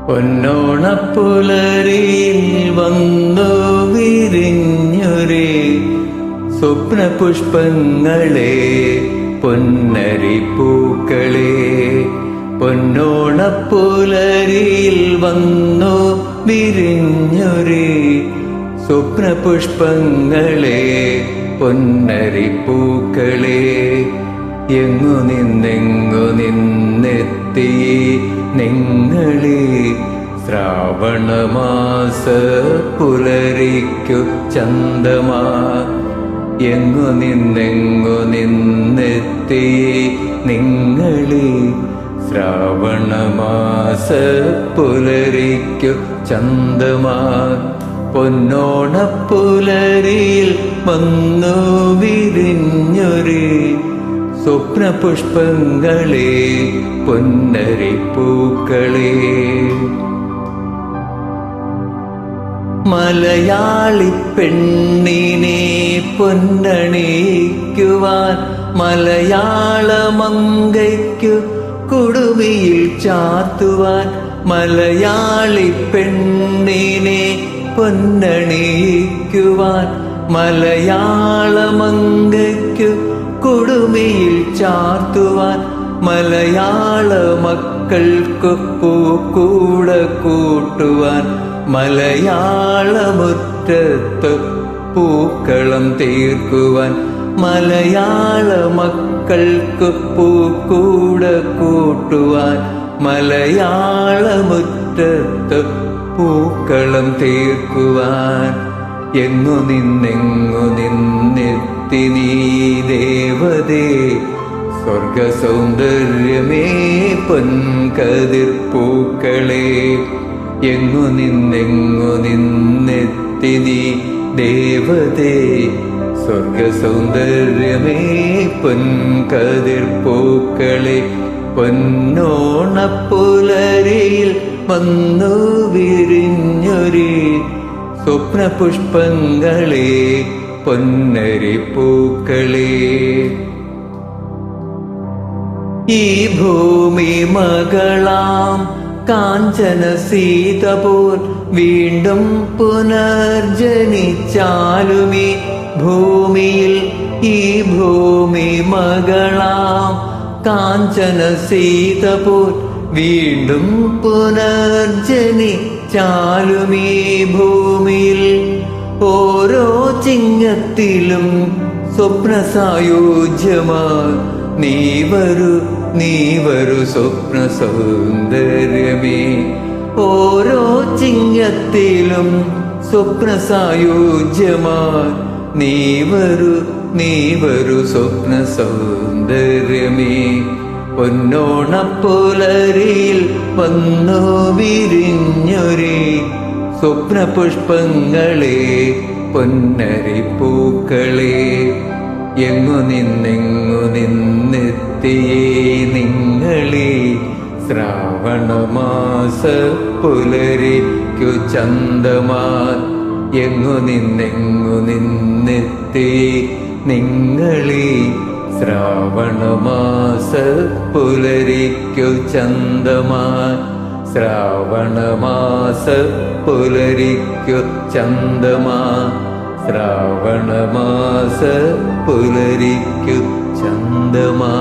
പൊന്നോണപ്പുലരിയിൽ വന്നു വിരിഞ്ഞൊരേ സ്വപ്നപുഷ്പങ്ങളെ പൊന്നരിപ്പൂക്കളെ. പൊന്നോണപ്പുലരിയിൽ വന്നു വിരിഞ്ഞൊരേ സ്വപ്നപുഷ്പങ്ങളെ പൊന്നരിപ്പൂക്കളെ. എങ്ങു നിന്നെത്തി നിങ്ങളെ ശ്രാവണമാസ പുലരിക്കു ചന്ദമാ. എങ്ങു നിന്നെത്തി നിങ്ങളെ ശ്രാവണമാസ പുലരിക്കു ചന്ദമാ. പൊന്നോണപ്പുലരിയിൽ വന്നു വിരിഞ്ഞൊരേ സ്വപ്നപുഷ്പങ്ങളെ പൊന്നരിപ്പൂക്കളെ. മലയാളി പെണ്ണിനെ പൊന്നണിയിക്കുവാൻ മലയാളമങ്കയ്ക്കു കുടുമിയിൽ ചാർത്തുവാൻ. മലയാളി പെണ്ണിനെ പൊന്നണിയിക്കുവാൻ മലയാളമങ്കയ്ക്കു കുടുമിയിൽ ചാർത്തുവാൻ. മലയാള മക്കൾക്കു പൂക്കൂട കൂട്ടുവാൻ മലയാളമുറ്റത്ത് പൂക്കളം തീർക്കുവാൻ. മലയാള മക്കൾക്കു പൂക്കൂട കൂട്ടുവാൻ മലയാളമുറ്റത്ത് പൂക്കളം തീർക്കുവാൻ. എങ്ങു നിന്നെത്തി നീ ദേവതേ സ്വർഗസൗന്ദര്യമേ പൊൻകതിർപ്പൂക്കളെ. എങ്ങു നിന്നെത്തി നീ ദേവതേ സ്വർഗസൗന്ദര്യമേ പൊൻകതിർപ്പൂക്കളെ. പൊന്നോണപ്പുലരിയിൽ വന്നു വിരിഞ്ഞൊരേ സ്വപ്നപുഷ്പങ്ങളെ പൊന്നരിപ്പൂക്കളെ. ഈ ഭൂമി മകളാം കാഞ്ചന സീത പോൽ വീണ്ടും പുനർജനിച്ചാലുമീ ഭൂമിയിൽ. ഈ ഭൂമി മകളാം കാഞ്ചന സീത പോൽ വീണ്ടും പുനർജനിച്ചാലുമീ ഭൂമിയിൽ. ഓരോ ചിങ്ങത്തിലും സ്വപ്നസായുജ്യമാ നീ വരൂ സ്വപ്ന സൗന്ദര്യമേ. ഓരോ ചിങ്ങത്തിലും സ്വപ്നസായുജ്യമാ നീ വരൂ സ്വപ്ന സൗന്ദര്യമേ. പൊന്നോണപ്പുലരിയിൽ വന്നു വിരിഞ്ഞൊരേ സ്വപ്നപുഷ്പങ്ങളെ പൊന്നരിപ്പൂക്കളെ. എങ്ങു നിന്നെത്തിയേ നിങ്ങളെ ശ്രാവണമാസ പുലരിക്കു ചന്ദമാ. എങ്ങു നിന്നെത്തി നിങ്ങളെ ശ്രാവണമാസ പുലരിക്കു ചന്ദമാ. ശ്രാവണമാസ പുലരിക്കു ചന്ദമാ. ശ്രാവണമാസ പുലരിക്കു ചന്ദമാ.